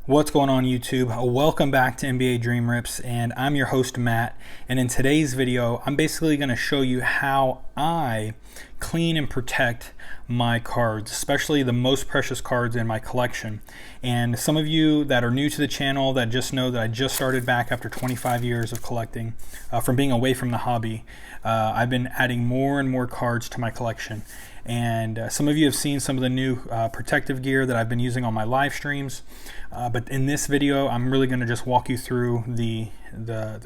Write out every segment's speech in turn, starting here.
What's going on YouTube? Welcome back to NBA Dream Rips, and I'm your host Matt. And in today's video, I'm basically going to show you how I clean and protect my cards, especially the most precious cards in my collection. And some of you that are new to the channel that just know that I just started back after 25 years of collecting, from being away from the hobby, I've been adding more and more cards to my collection. And some of you have seen some of the new protective gear that I've been using on my live streams. But in this video, I'm really going to just walk you through the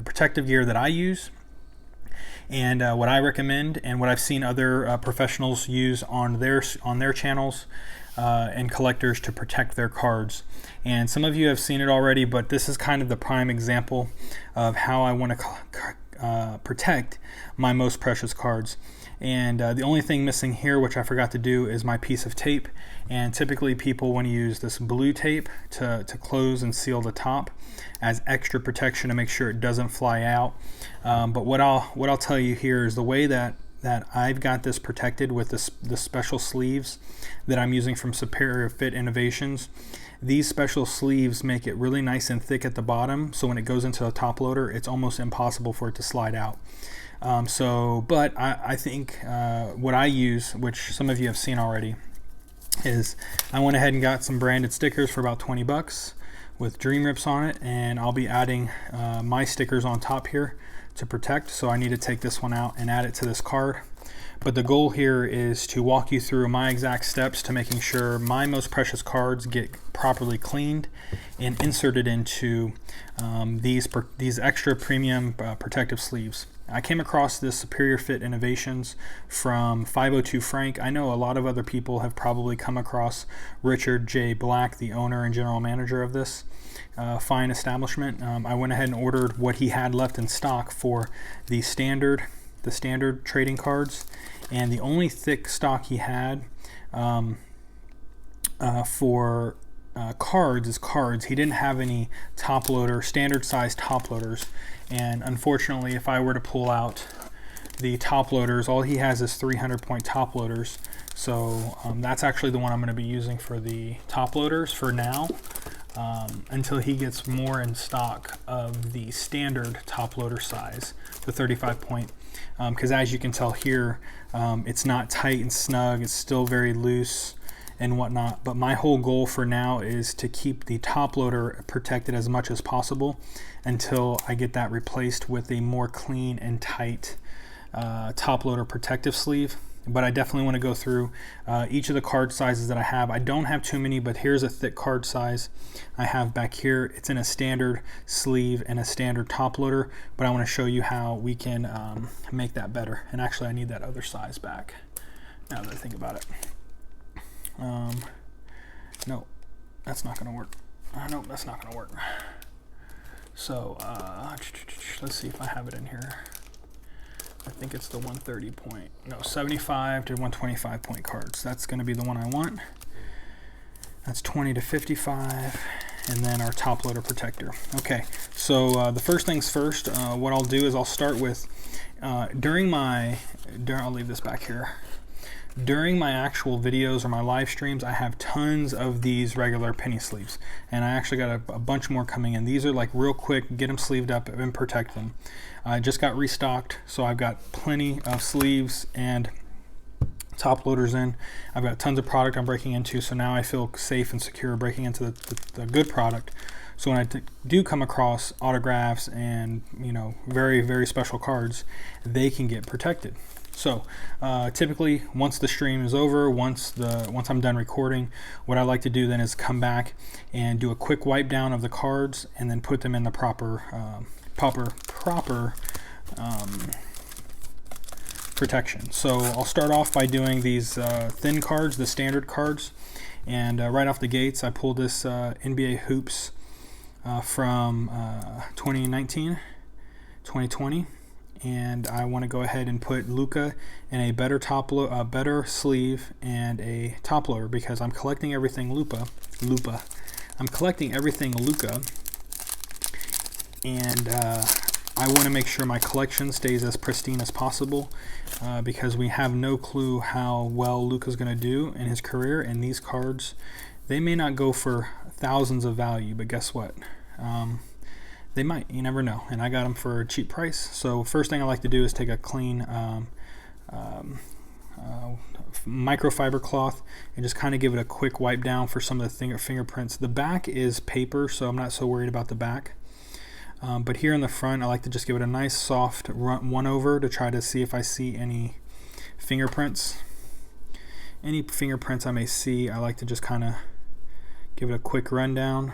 protective gear that I use and what I recommend and what I've seen other professionals use on their channels and collectors to protect their cards. And some of you have seen it already, but this is kind of the prime example of how I want to protect my most precious cards. And the only thing missing here, which I forgot to do, is my piece of tape. And typically people want to use this blue tape to close and seal the top as extra protection to make sure it doesn't fly out. But what I'll tell you here is the way that I've got this protected with the special sleeves that I'm using from Superior Fit Innovations. These special sleeves make it really nice and thick at the bottom, so when it goes into a top loader, it's almost impossible for it to slide out. But I think what I use, which some of you have seen already, is I went ahead and got some branded stickers for about 20 bucks with Dream Rips on it, and I'll be adding my stickers on top here to protect. So I need to take this one out and add it to this card. But the goal here is to walk you through my exact steps to making sure my most precious cards get properly cleaned and inserted into these extra premium protective sleeves. I came across this Superior Fit Innovations from 502 Frank. I know a lot of other people have probably come across Richard J. Black, the owner and general manager of this fine establishment. I went ahead and ordered what he had left in stock for the standard trading cards, and the only thick stock he had for cards is cards. He didn't have any top loader, standard size top loaders, and unfortunately if I were to pull out the top loaders, all he has is 300 point top loaders. So that's actually the one I'm going to be using for the top loaders for now, until he gets more in stock of the standard top loader size, the 35 point, because as you can tell here, it's not tight and snug, it's still very loose and whatnot. But my whole goal for now is to keep the top loader protected as much as possible until I get that replaced with a more clean and tight top loader protective sleeve. But I definitely want to go through each of the card sizes that I have. I don't have too many, but here's a thick card size I have back here. It's in a standard sleeve and a standard top loader, but I want to show you how we can make that better. And actually I need that other size back now that I think about it. No, that's not going to work. Nope, that's not going to work. So let's see if I have it in here. I think it's the 130 point, no, 75 to 125 point cards. That's going to be the one I want. That's 20 to 55, and then our top loader protector. Okay, so the first things first, what I'll do is I'll start with, I'll leave this back here. During my actual videos or my live streams, I have tons of these regular penny sleeves, and I actually got a bunch more coming in. These are like real quick, get them sleeved up and protect them. I just got restocked, so I've got plenty of sleeves and top loaders in. I've got tons of product I'm breaking into, so now I feel safe and secure breaking into the good product. So when I do come across autographs and very, very special cards, they can get protected. So typically once the stream is over, once I'm done recording, what I like to do then is come back and do a quick wipe down of the cards and then put them in the proper protection. So I'll start off by doing these thin cards, the standard cards, and right off the gates I pulled this NBA Hoops from 2019, 2020. And I want to go ahead and put Luka in a better sleeve and a top loader, because I'm collecting everything Luka. I'm collecting everything Luka, and I want to make sure my collection stays as pristine as possible, because we have no clue how well Luka's going to do in his career, and these cards, they may not go for thousands of value, but guess what? They might, you never know. And I got them for a cheap price. So first thing I like to do is take a clean microfiber cloth and just kind of give it a quick wipe down for some of the fingerprints. The back is paper, so I'm not so worried about the back. But here in the front, I like to just give it a nice soft one over to try to see if I see any fingerprints. Any fingerprints I may see, I like to just kind of give it a quick rundown.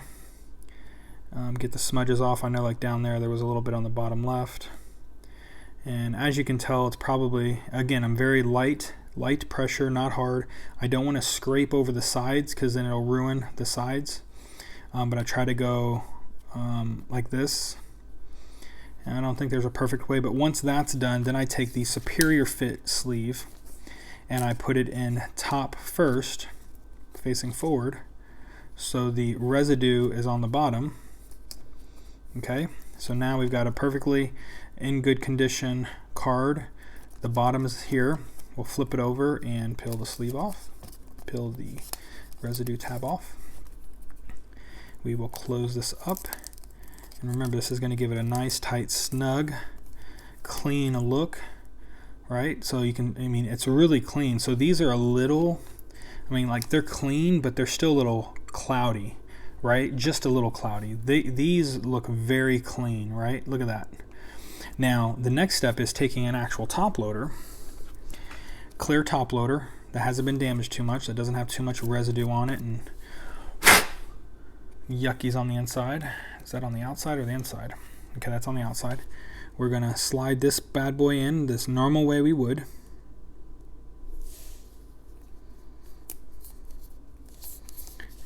Get the smudges off. I know like down there was a little bit on the bottom left. And as you can tell, it's probably, again, I'm very light pressure, not hard. I don't want to scrape over the sides because then it'll ruin the sides. But I try to go like this. And I don't think there's a perfect way, but once that's done, then I take the superior fit sleeve and I put it in top first, facing forward, so the residue is on the bottom. Okay, so now we've got a perfectly in good condition card. The bottom is here. We'll flip it over and peel the sleeve off, peel the residue tab off. We will close this up, and remember, this is going to give it a nice tight snug clean look, right? So you can, I mean, it's really clean. So these are a little, I mean, like they're clean, but they're still a little cloudy, right? Just a little cloudy. These look very clean, right? Look at that. Now the next step is taking an actual top loader, clear top loader that hasn't been damaged too much, that doesn't have too much residue on it and yuckies on the inside. Is that on the outside or the inside? Okay, that's on the outside. We're gonna slide this bad boy in this normal way we would.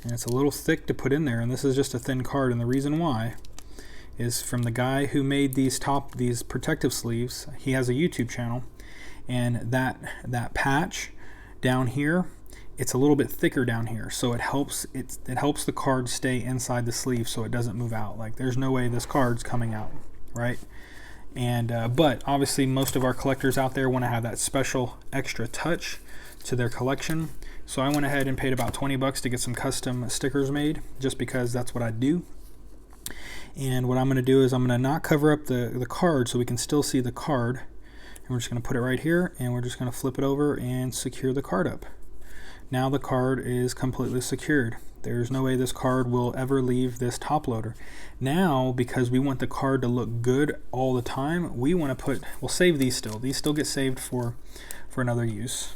And it's a little thick to put in there, and this is just a thin card, and the reason why is from the guy who made these protective sleeves. He has a YouTube channel, and that patch down here, it's a little bit thicker down here, so it helps the card stay inside the sleeve so it doesn't move out. Like there's no way this card's coming out, right? And but obviously most of our collectors out there want to have that special extra touch to their collection. So I went ahead and paid about 20 bucks to get some custom stickers made, just because that's what I do. And what I'm going to do is I'm going to not cover up the card so we can still see the card. And we're just going to put it right here, and we're just going to flip it over and secure the card up. Now the card is completely secured. There's no way this card will ever leave this top loader. Now, because we want the card to look good all the time, we want to we'll save these still. These still get saved for another use.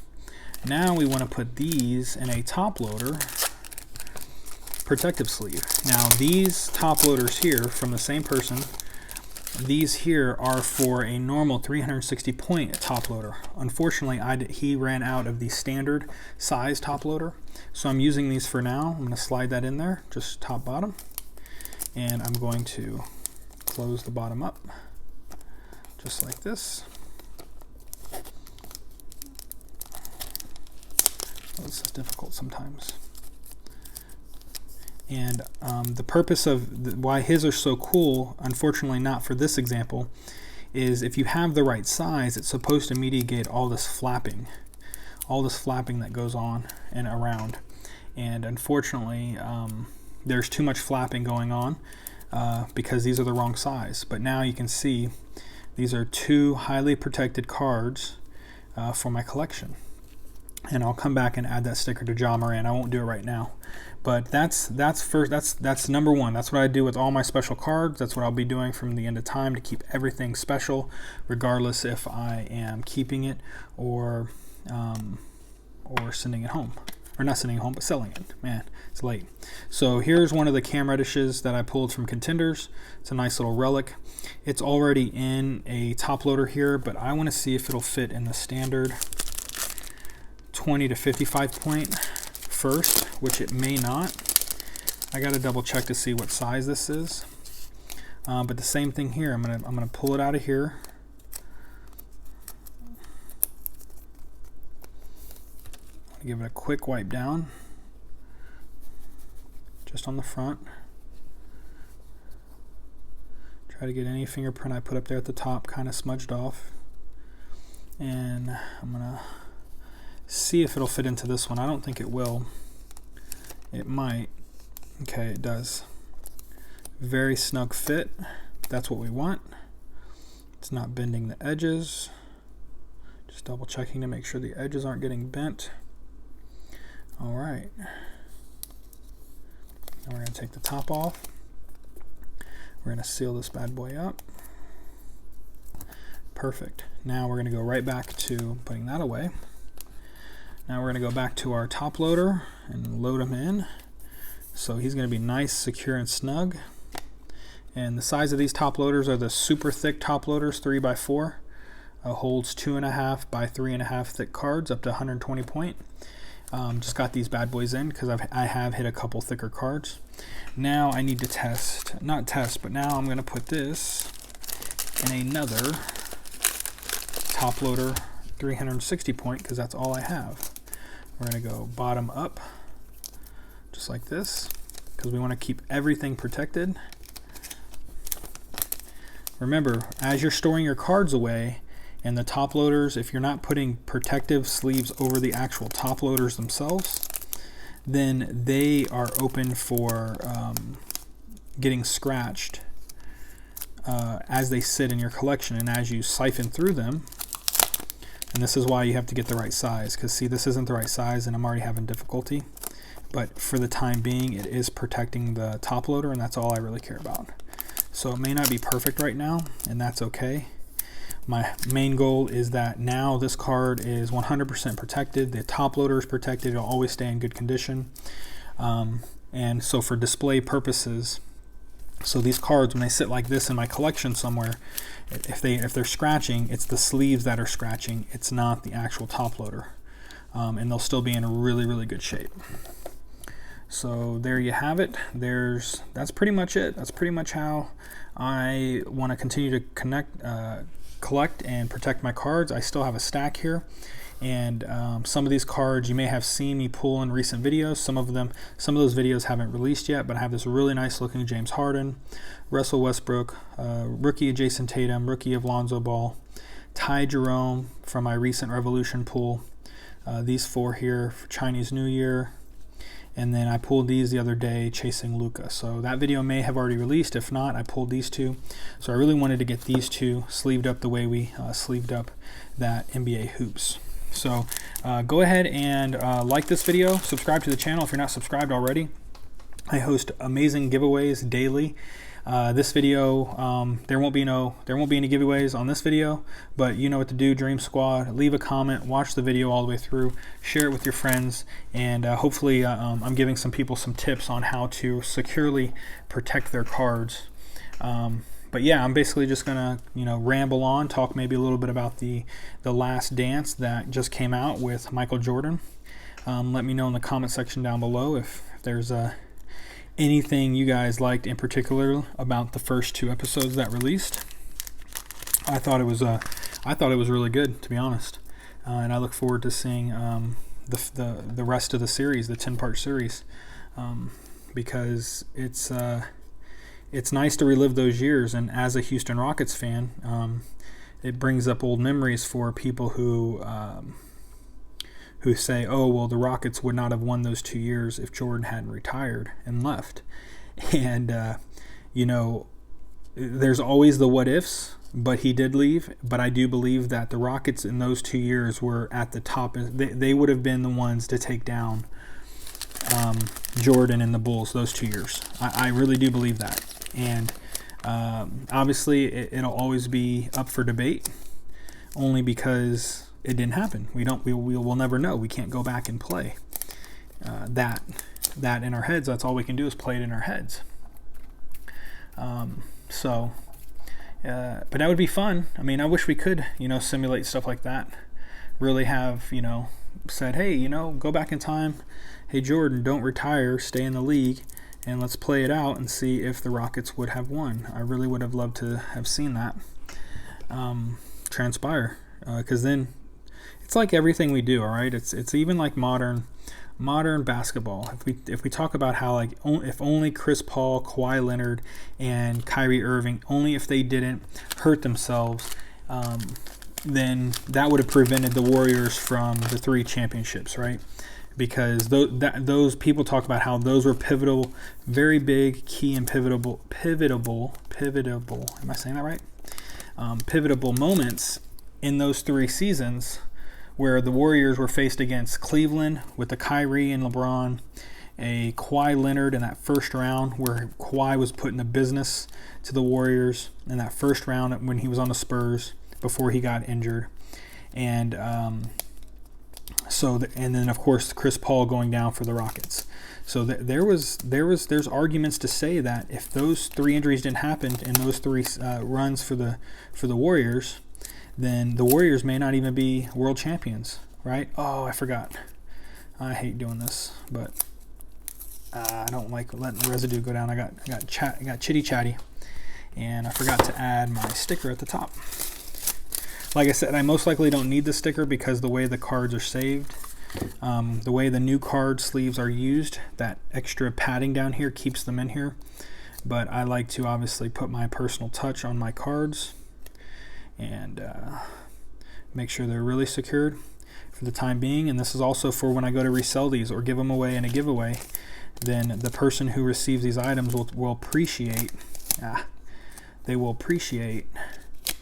Now we want to put these in a top loader protective sleeve. Now these top loaders here from the same person, these here are for a normal 360 point top loader. Unfortunately, he ran out of the standard size top loader, so I'm using these for now. I'm going to slide that in there, just top bottom, and I'm going to close the bottom up just like this. Oh, this is difficult sometimes. And the purpose of why his are so cool, unfortunately not for this example, is if you have the right size, it's supposed to mitigate all this flapping that goes on and around. And unfortunately, there's too much flapping going on because these are the wrong size. But now you can see these are two highly protected cards for my collection. And I'll come back and add that sticker to John Moran. I won't do it right now, but that's number one. That's what I do with all my special cards. That's what I'll be doing from the end of time to keep everything special, regardless if I am keeping it or sending it home, or not sending it home, but selling it. Man, it's late. So here's one of the camera dishes that I pulled from Contenders. It's a nice little relic. It's already in a top loader here, but I want to see if it'll fit in the standard 20 to 55 point first, which it may not. I got to double check to see what size this is. But the same thing here. I'm gonna pull it out of here. Give it a quick wipe down, just on the front. Try to get any fingerprint I put up there at the top kind of smudged off. And I'm gonna see if it'll fit into this one. I don't think it will. It might. Okay, it does. Very snug fit. That's what we want. It's not bending the edges. Just double checking to make sure the edges aren't getting bent. All right. Now we're going to take the top off. We're going to seal this bad boy up. Perfect. Now we're going to go right back to putting that away. Now we're going to go back to our top loader and load him in. So he's going to be nice, secure, and snug. And the size of these top loaders are the super thick top loaders, 3x4. Holds 2.5 by 3.5 thick cards up to 120 point. Just got these bad boys in because I have hit a couple thicker cards. Now I need to test, not test, but now I'm going to put this in another top loader 360 point because that's all I have. We're going to go bottom up just like this because we want to keep everything protected. Remember, as you're storing your cards away and the top loaders, if you're not putting protective sleeves over the actual top loaders themselves, then they are open for getting scratched as they sit in your collection and as you siphon through them. And this is why you have to get the right size, because see, this isn't the right size and I'm already having difficulty. But for the time being, it is protecting the top loader, and that's all I really care about. So it may not be perfect right now, and that's okay. My main goal is that now this card is 100% protected. The top loader is protected. It'll always stay in good condition. And so for display purposes, so these cards, when they sit like this in my collection somewhere, if they're scratching, it's the sleeves that are scratching. It's not the actual top loader. And they'll still be in a really, really good shape. So there you have it. That's pretty much it. That's pretty much how I want to continue to collect and protect my cards. I still have a stack here, and some of these cards you may have seen me pull in recent videos. Some of those videos haven't released yet, but I have this really nice looking James Harden, Russell Westbrook, rookie of Jason Tatum, rookie of Lonzo Ball, Ty Jerome from my recent Revolution pull, these four here for Chinese New Year. And then I pulled these the other day chasing Luka. So that video may have already released. If not, I pulled these two. So I really wanted to get these two sleeved up the way we sleeved up that NBA Hoops. So go ahead and like this video. Subscribe to the channel if you're not subscribed already. I host amazing giveaways daily. This video, there won't be any giveaways on this video, but you know what to do, Dream Squad. Leave a comment, watch the video all the way through, share it with your friends, and hopefully I'm giving some people some tips on how to securely protect their cards. But yeah, I'm basically just gonna ramble on, talk maybe a little bit about the Last Dance that just came out with Michael Jordan. Let me know in the comment section down below if there's anything you guys liked in particular about the first two episodes that released. I thought it was really good, to be honest, and I look forward to seeing the rest of the series, the 10-part series, because it's nice to relive those years. And as a Houston Rockets fan, it brings up old memories for people who say, oh, well, the Rockets would not have won those 2 years if Jordan hadn't retired and left. And, there's always the what ifs, but he did leave. But I do believe that the Rockets in those 2 years were at the top. They would have been the ones to take down Jordan and the Bulls those 2 years. I really do believe that. And obviously it'll always be up for debate, only because it didn't happen. We'll never know. We can't go back and play that in our heads. That's all we can do is play it in our heads. But that would be fun. I mean, I wish we could, simulate stuff like that. Really have, said, hey, go back in time. Hey, Jordan, don't retire. Stay in the league, and let's play it out and see if the Rockets would have won. I really would have loved to have seen that transpire, because then it's like everything we do, all right? It's even like modern basketball. If we talk about how, like, if only Chris Paul, Kawhi Leonard, and Kyrie Irving, only if they didn't hurt themselves, then that would have prevented the Warriors from the 3 championships, right? because those people talk about how those were pivotal, very big, key, and pivotable. Am I saying that right? Pivotable moments in those 3 seasons, where the Warriors were faced against Cleveland with the Kyrie and LeBron, a Kawhi Leonard in that first round, where Kawhi was putting the business to the Warriors in that first round when he was on the Spurs before he got injured, and and then of course Chris Paul going down for the Rockets. So there's arguments to say that if those 3 injuries didn't happen in those 3 runs for the Warriors, then the Warriors may not even be world champions, right? Oh, I forgot. I hate doing this, but I don't like letting the residue go down. I got chitty chatty, and I forgot to add my sticker at the top. Like I said, I most likely don't need the sticker because the way the cards are saved, the way the new card sleeves are used, that extra padding down here keeps them in here. But I like to obviously put my personal touch on my cards and make sure they're really secured for the time being. And this is also for when I go to resell these or give them away in a giveaway, then the person who receives these items will appreciate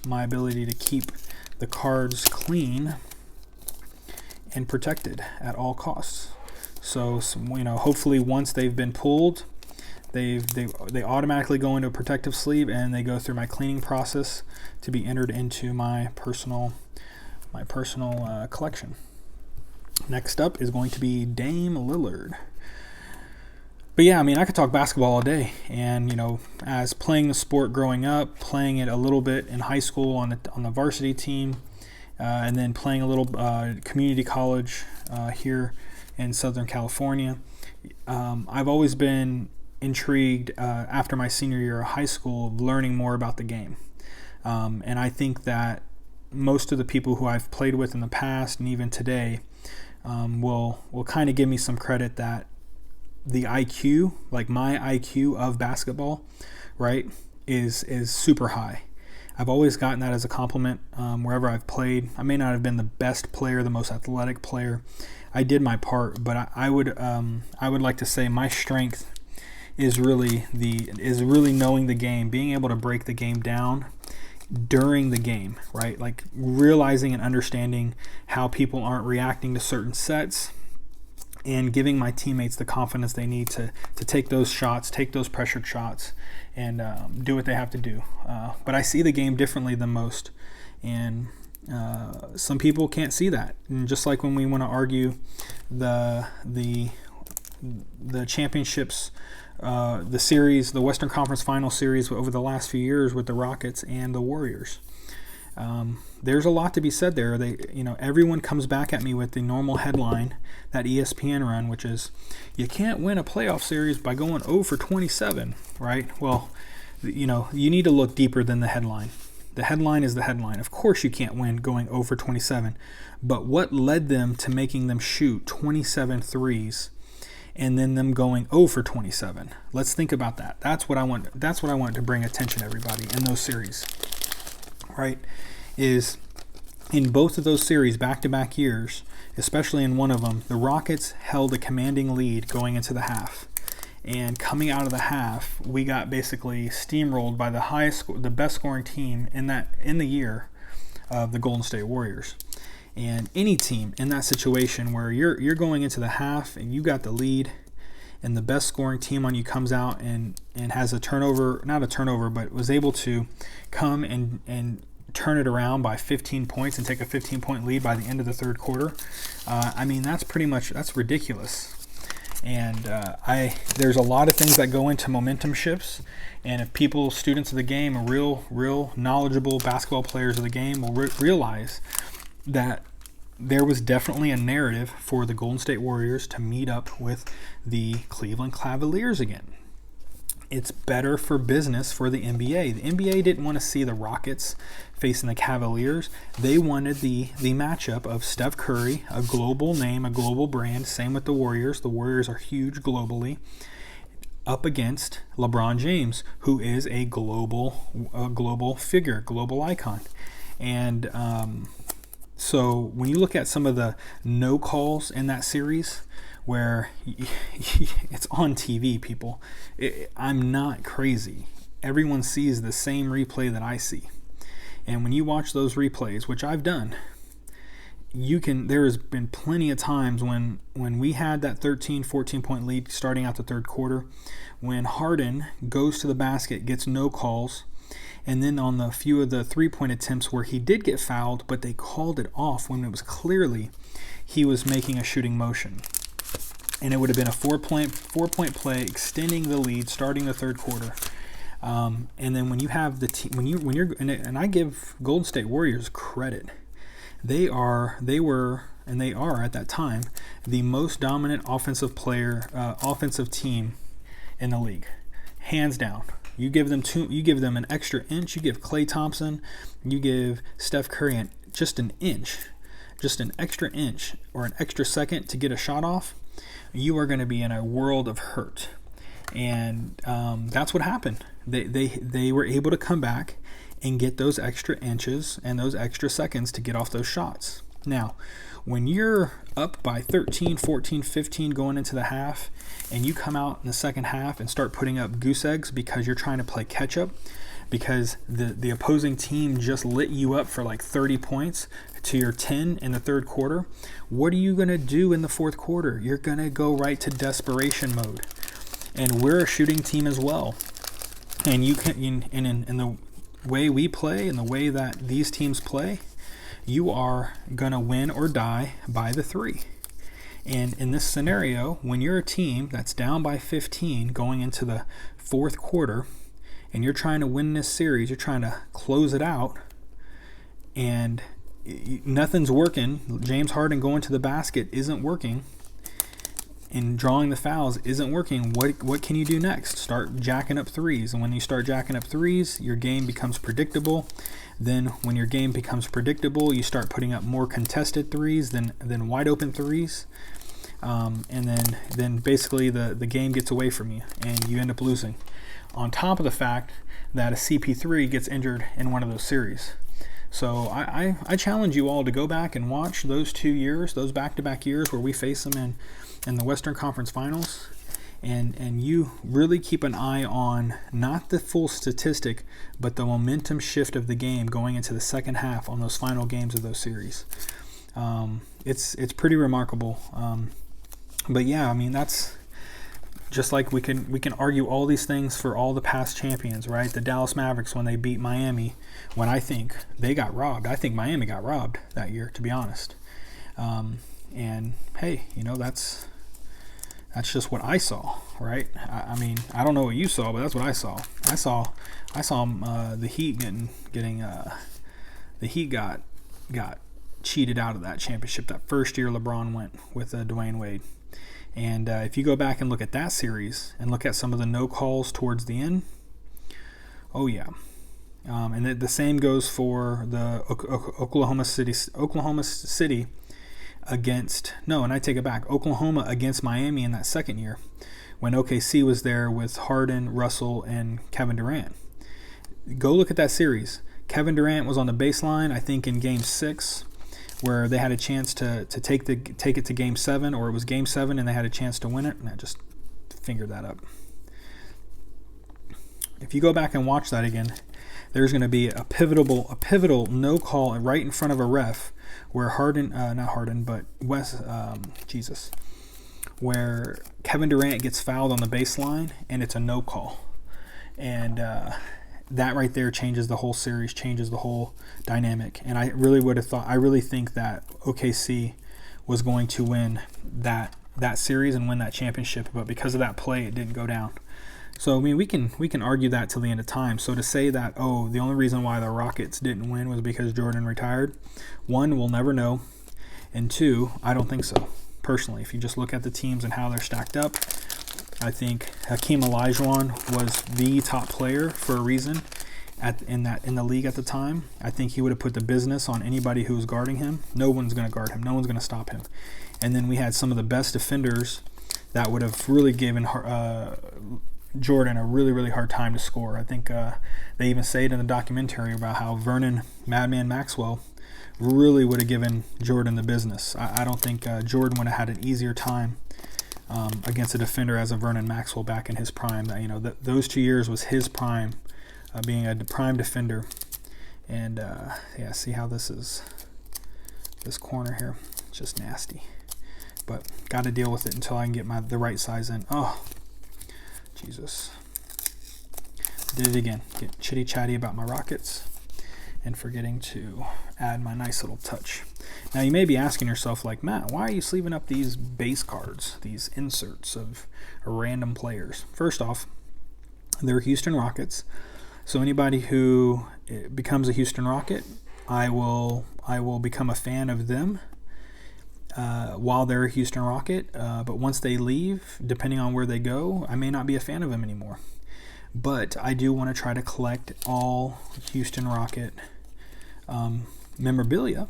my ability to keep the cards clean and protected at all costs. So hopefully once they've been pulled, they automatically go into a protective sleeve, and they go through my cleaning process to be entered into my personal collection. Next up is going to be Dame Lillard. But yeah, I mean, I could talk basketball all day, and as playing the sport growing up, playing it a little bit in high school on the varsity team, and then playing a little community college here in Southern California. I've always been intrigued after my senior year of high school of learning more about the game, and I think that most of the people who I've played with in the past and even today will kind of give me some credit that the IQ, like my IQ of basketball, right, is super high. I've always gotten that as a compliment wherever I've played. I may not have been the best player, the most athletic player. I did my part, but I would like to say my strength is really knowing the game, being able to break the game down during the game, right? Like realizing and understanding how people aren't reacting to certain sets, and giving my teammates the confidence they need to take those shots, take those pressured shots, and do what they have to do. But I see the game differently than most, and some people can't see that. And just like when we want to argue the championships, the series, the Western Conference Final Series over the last few years with the Rockets and the Warriors. There's a lot to be said there. Everyone comes back at me with the normal headline, that ESPN run, which is, you can't win a playoff series by going 0 for 27, right? Well, you need to look deeper than the headline. The headline is the headline. Of course you can't win going 0 for 27, but what led them to making them shoot 27 threes and then them going 0 for 27? Let's think about that. That's what I want to bring attention to everybody in those series. Right, is in both of those series, back-to-back years, especially in one of them, the Rockets held a commanding lead going into the half, and coming out of the half, we got basically steamrolled by the best scoring team in the year of the Golden State Warriors. And any team in that situation where you're going into the half and you got the lead, and the best scoring team on you comes out and has not a turnover, but was able to come and turn it around by 15 points and take a 15-point lead by the end of the third quarter. That's ridiculous. And there's a lot of things that go into momentum shifts, and if students of the game, real knowledgeable basketball players of the game will realize that there was definitely a narrative for the Golden State Warriors to meet up with the Cleveland Cavaliers again. It's better for business for the NBA. The NBA didn't want to see the Rockets facing the Cavaliers. They wanted the matchup of Steph Curry, a global name, a global brand. Same with the Warriors. The Warriors are huge globally, up against LeBron James, who is a global figure, global icon. And So when you look at some of the no calls in that series, where it's on TV, people, I'm not crazy. Everyone sees the same replay that I see. And when you watch those replays, which I've done, there has been plenty of times when we had that 13, 14 point lead starting out the third quarter, when Harden goes to the basket, gets no calls, and then on the few of the 3-point attempts where he did get fouled, but they called it off when it was clearly he was making a shooting motion. And it would have been a four-point play, extending the lead, starting the third quarter. And then when you have the team, and I give Golden State Warriors credit. They were at that time the most dominant offensive team in the league, hands down. You give them an extra inch. You give Klay Thompson, you give Steph Curry just an extra inch or an extra second to get a shot off. You are going to be in a world of hurt, and that's what happened. They were able to come back and get those extra inches and those extra seconds to get off those shots. Now, when you're up by 13, 14, 15 going into the half, and you come out in the second half and start putting up goose eggs because you're trying to play catch up, because the opposing team just lit you up for like 30 points to your 10 in the third quarter, what are you going to do in the fourth quarter? You're going to go right to desperation mode. And we're a shooting team as well. And you can, in the way we play and the way that these teams play, you are going to win or die by the three. And in this scenario, when you're a team that's down by 15 going into the fourth quarter, and you're trying to win this series, you're trying to close it out, and nothing's working, James Harden going to the basket isn't working, and drawing the fouls isn't working, what can you do next? Start jacking up threes. And when you start jacking up threes, your game becomes predictable. Then when your game becomes predictable, you start putting up more contested threes than wide open threes. And then basically the game gets away from you and you end up losing. On top of the fact that a CP3 gets injured in one of those series. So I challenge you all to go back and watch those 2 years, those back-to-back years where we face them in the Western Conference Finals, and you really keep an eye on not the full statistic, but the momentum shift of the game going into the second half on those final games of those series. It's pretty remarkable. But yeah, I mean, that's just like we can argue all these things for all the past champions, right? The Dallas Mavericks when they beat Miami, when I think they got robbed. I think Miami got robbed that year, to be honest. And hey, that's just what I saw, right? I mean, I don't know what you saw, but that's what I saw. I saw the Heat the Heat got cheated out of that championship that first year LeBron went with Dwayne Wade. And if you go back and look at that series and look at some of the no calls towards the end, oh yeah. And the same goes for the Oklahoma City against, no, and I take it back, Oklahoma against Miami in that second year when OKC was there with Harden, Russell, and Kevin Durant. Go look at that series. Kevin Durant was on the baseline, I think, in Game 6, where they had a chance to take it to Game 7, or it was Game 7 and they had a chance to win it, and I just fingered that up. If you go back and watch that again, there's going to be a pivotal no call right in front of a ref where where Kevin Durant gets fouled on the baseline and it's a no call. And that right there changes the whole series, changes the whole dynamic. And I really think that OKC was going to win that series and win that championship, but because of that play, it didn't go down. So, I mean, we can argue that till the end of time. So to say that, the only reason why the Rockets didn't win was because Jordan retired, one, we'll never know, and two, I don't think so. Personally, if you just look at the teams and how they're stacked up, I think Hakeem Olajuwon was the top player for a reason in the league at the time. I think he would have put the business on anybody who was guarding him. No one's going to guard him. No one's going to stop him. And then we had some of the best defenders that would have really given Jordan a really, really hard time to score. I think they even say it in the documentary about how Vernon Madman Maxwell really would have given Jordan the business. I don't think Jordan would have had an easier time against a defender as a Vernon Maxwell back in his prime. Those 2 years was his prime, being a prime defender. And yeah, see how this corner here, it's just nasty. But got to deal with it until I can get the right size in. Oh, Jesus. Did it again. Get chitty chatty about my Rockets and forgetting to add my nice little touch. Now you may be asking yourself, like, Matt, why are you sleeving up these base cards, these inserts of random players? First off, they're Houston Rockets. So anybody who becomes a Houston Rocket, I will become a fan of them while they're a Houston Rocket. But once they leave, depending on where they go, I may not be a fan of them anymore. But I do want to try to collect all Houston Rocket memorabilia,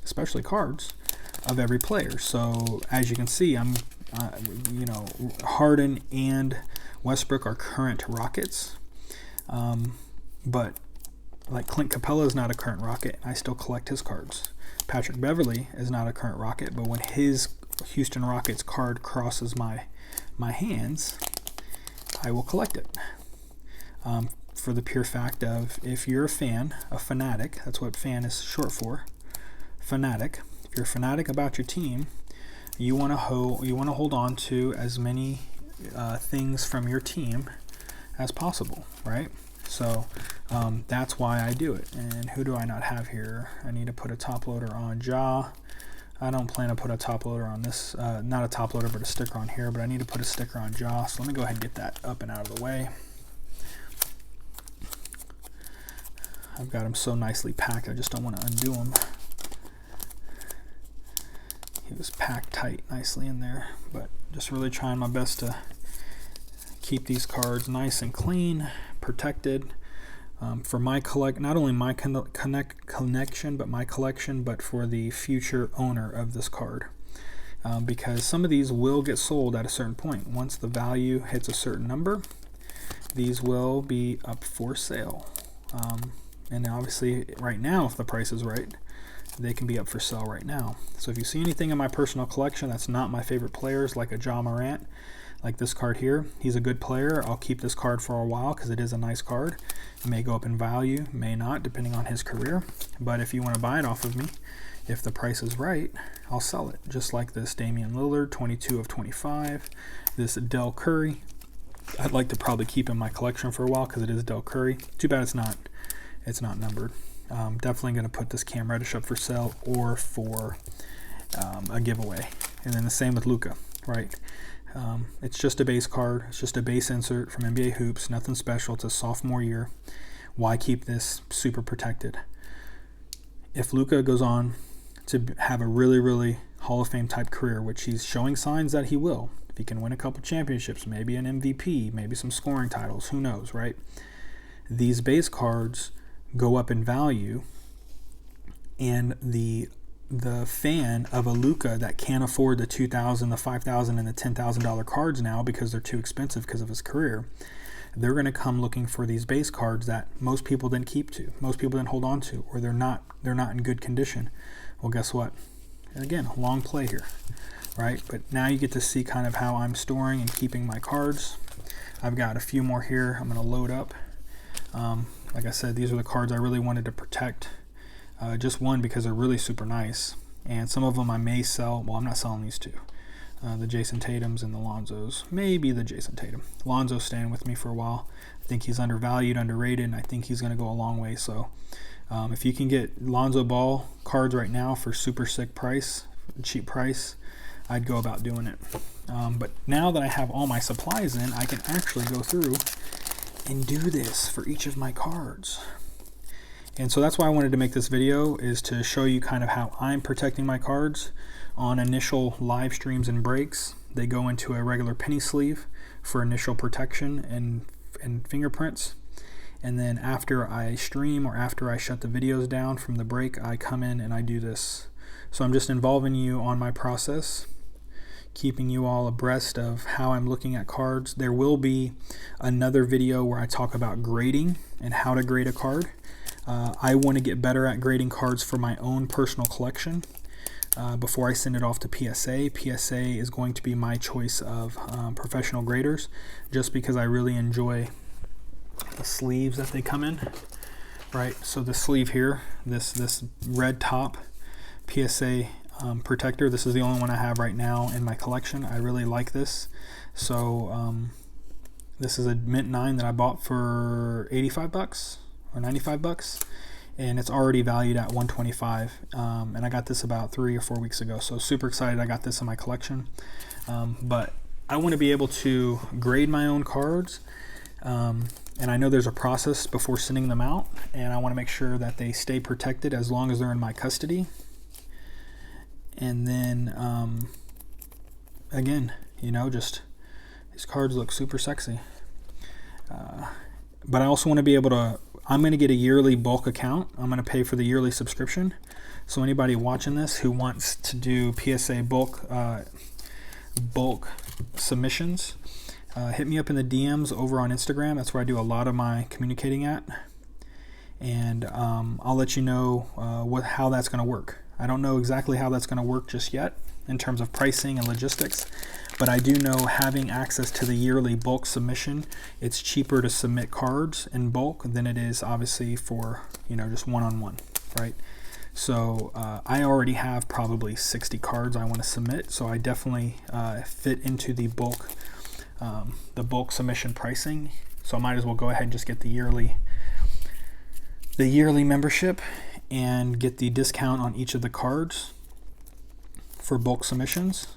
especially cards, of every player. So as you can see, I'm, Harden and Westbrook are current Rockets. But like Clint Capella is not a current Rocket. I still collect his cards. Patrick Beverley is not a current Rocket, but when his Houston Rockets card crosses my hands, I will collect it. For the pure fact of, if you're a fan, a fanatic, that's what fan is short for, fanatic. If you're a fanatic about your team, you want to hold on to as many things from your team as possible, right? So that's why I do it. And who do I not have here? I need to put a top loader on Ja. I don't plan to put a top loader on this, not a top loader, but a sticker on here, but I need to put a sticker on Ja. So let me go ahead and get that up and out of the way. I've got them so nicely packed, I just don't want to undo them. He was packed tight nicely in there, but just really trying my best to keep these cards nice and clean, protected, for my not only my connection, but my collection, but for the future owner of this card. Because some of these will get sold at a certain point. Once the value hits a certain number, these will be up for sale. And obviously right now, if the price is right, they can be up for sale right now. So if you see anything in my personal collection that's not my favorite players, like a Ja Morant, like this card here, he's a good player. I'll keep this card for a while because it is a nice card. It may go up in value, may not, depending on his career. But if you want to buy it off of me, if the price is right, I'll sell it. Just like this Damian Lillard, 22 of 25. This Del Curry, I'd like to probably keep in my collection for a while because it is Del Curry. Too bad it's not numbered. Definitely going to put this Cam Reddish up for sale or for a giveaway. And then the same with Luka, right? It's just a base card. It's just a base insert from NBA Hoops. Nothing special. It's a sophomore year. Why keep this super protected? If Luka goes on to have a really, really Hall of Fame type career, which he's showing signs that he will, if he can win a couple championships, maybe an MVP, maybe some scoring titles, who knows, right? These base cards go up in value, and the fan of a Luka that can't afford the $2,000, the $5,000, and the $10,000 cards now because they're too expensive because of his career, they're going to come looking for these base cards that most people didn't keep to, most people didn't hold on to, or they're not in good condition. Well, guess what? Again, long play here, right? But now you get to see kind of how I'm storing and keeping my cards. I've got a few more here I'm going to load up. Like I said, these are the cards I really wanted to protect. Just one because they're really super nice. And some of them I may sell. Well, I'm not selling these two. The Jason Tatums and the Lonzos. Maybe the Jason Tatum. Lonzo's staying with me for a while. I think he's undervalued, underrated, and I think he's going to go a long way. So if you can get Lonzo Ball cards right now for super sick price, cheap price, I'd go about doing it. But now that I have all my supplies in, I can actually go through and do this for each of my cards. And so that's why I wanted to make this video, is to show you kind of how I'm protecting my cards. On initial live streams and breaks, they go into a regular penny sleeve for initial protection and fingerprints. And then after I stream or after I shut the videos down from the break, I come in and I do this. So I'm just involving you on my process, keeping you all abreast of how I'm looking at cards. There will be another video where I talk about grading and how to grade a card. I want to get better at grading cards for my own personal collection before I send it off to PSA. PSA is going to be my choice of professional graders, just because I really enjoy the sleeves that they come in. Right, so the sleeve here, this red top PSA protector, this is the only one I have right now in my collection. I really like this. So this is a Mint 9 that I bought for 85 bucks or 95 bucks, and it's already valued at 125. And I got this about 3 or 4 weeks ago, so super excited I got this in my collection. But I want to be able to grade my own cards, and I know there's a process before sending them out, and I want to make sure that they stay protected as long as they're in my custody. And then again, you know, just these cards look super sexy. But I also want to be able to, I'm going to get a yearly bulk account. I'm going to pay for the yearly subscription. So anybody watching this who wants to do PSA bulk submissions, hit me up in the DMs over on Instagram. That's where I do a lot of my communicating at. And I'll let you know how that's going to work. I don't know exactly how that's going to work just yet in terms of pricing and logistics, but I do know having access to the yearly bulk submission, it's cheaper to submit cards in bulk than it is obviously for, you know, just one-on-one, right? So I already have probably 60 cards I want to submit, so I definitely fit into the bulk submission pricing. So I might as well go ahead and just get the yearly membership and get the discount on each of the cards for bulk submissions.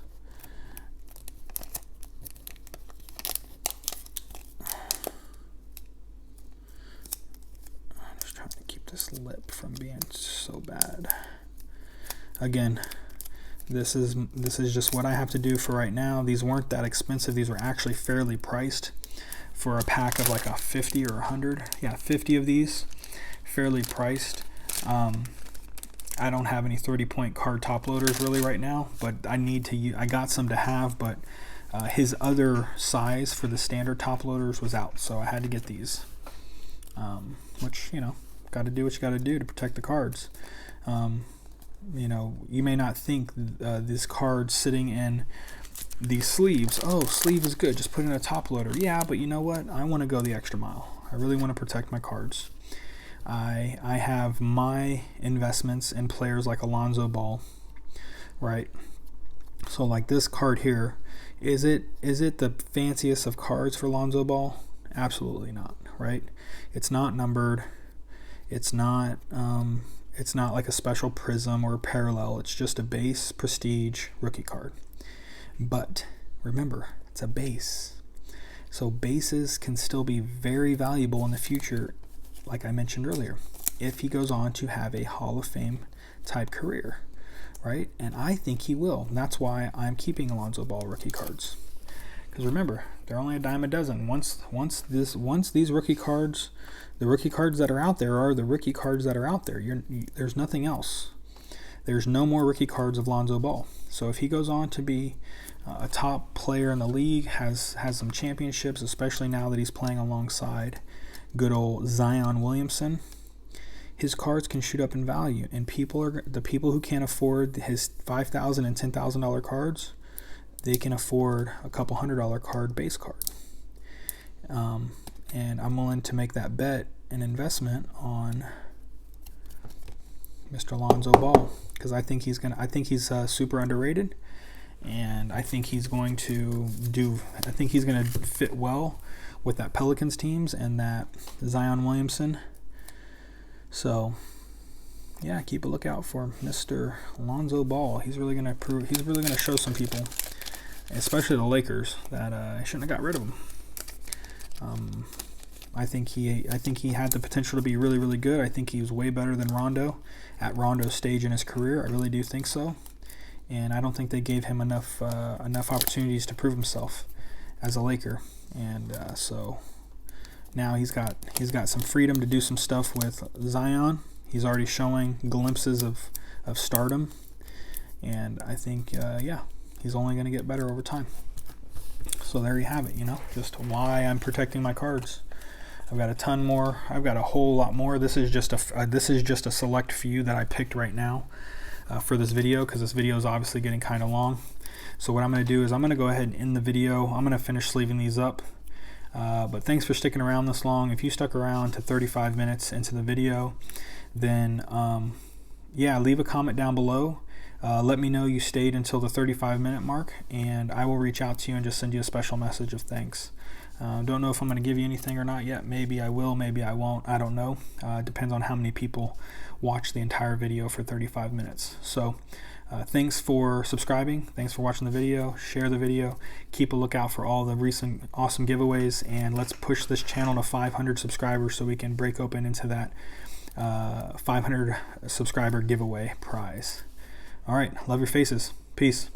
I'm just trying to keep this lip from being so bad. Again, this is just what I have to do for right now. These weren't that expensive. These were actually fairly priced for a pack of like a 50 or 100. Yeah, 50 of these, fairly priced. I don't have any 30-point card top loaders really right now, but I need to. I got some to have, but his other size for the standard top loaders was out, so I had to get these. Which, you know, got to do what you got to do to protect the cards. You know, you may not think this card sitting in these sleeves, oh, sleeve is good, just put in a top loader. Yeah, but you know what? I want to go the extra mile. I really want to protect my cards. I have my investments in players like Alonzo Ball, right? So like this card here, is it the fanciest of cards for Alonzo Ball? Absolutely not, right? It's not numbered. It's not like a special Prizm or a parallel. It's just a base prestige rookie card. But remember, it's a base. So bases can still be very valuable in the future, like I mentioned earlier, if he goes on to have a Hall of Fame type career, right? And I think he will. And that's why I'm keeping Alonzo Ball rookie cards. Because remember, they're only a dime a dozen. Once these rookie cards, the rookie cards that are out there are the rookie cards that are out there. There's nothing else. There's no more rookie cards of Lonzo Ball. So if he goes on to be a top player in the league, has some championships, especially now that he's playing alongside good old Zion Williamson, his cards can shoot up in value. And the people who can't afford his $5,000 and $10,000 cards, they can afford a couple $100 card base card. And I'm willing to make that bet and investment on Mr. Alonzo Ball, because I think he's super underrated, and I think he's going to fit well with that Pelicans teams and that Zion Williamson. So yeah, keep a lookout for Mr. Alonzo Ball. He's really going to show some people, especially the Lakers, that I shouldn't have got rid of him. I think he had the potential to be really, really good. I think he was way better than Rondo at Rondo's stage in his career. I really do think so, and I don't think they gave him enough opportunities to prove himself as a Laker. And so now he's got some freedom to do some stuff with Zion. He's already showing glimpses of stardom, and I think he's only going to get better over time. So there you have it, just why I'm protecting my cards. I've got a ton more. I've got a whole lot more. This is just a select few that I picked right now for this video, because this video is obviously getting kind of long. So what I'm going to do is I'm going to go ahead and end the video. I'm going to finish sleeving these up. But thanks for sticking around this long. If you stuck around to 35 minutes into the video, then yeah, leave a comment down below. Let me know you stayed until the 35-minute mark, and I will reach out to you and just send you a special message of thanks. Don't know if I'm going to give you anything or not yet. Maybe I will, maybe I won't. I don't know. It depends on how many people watch the entire video for 35 minutes. So thanks for subscribing. Thanks for watching the video. Share the video. Keep a lookout for all the recent awesome giveaways, and let's push this channel to 500 subscribers so we can break open into that 500 subscriber giveaway prize. All right, love your faces. Peace.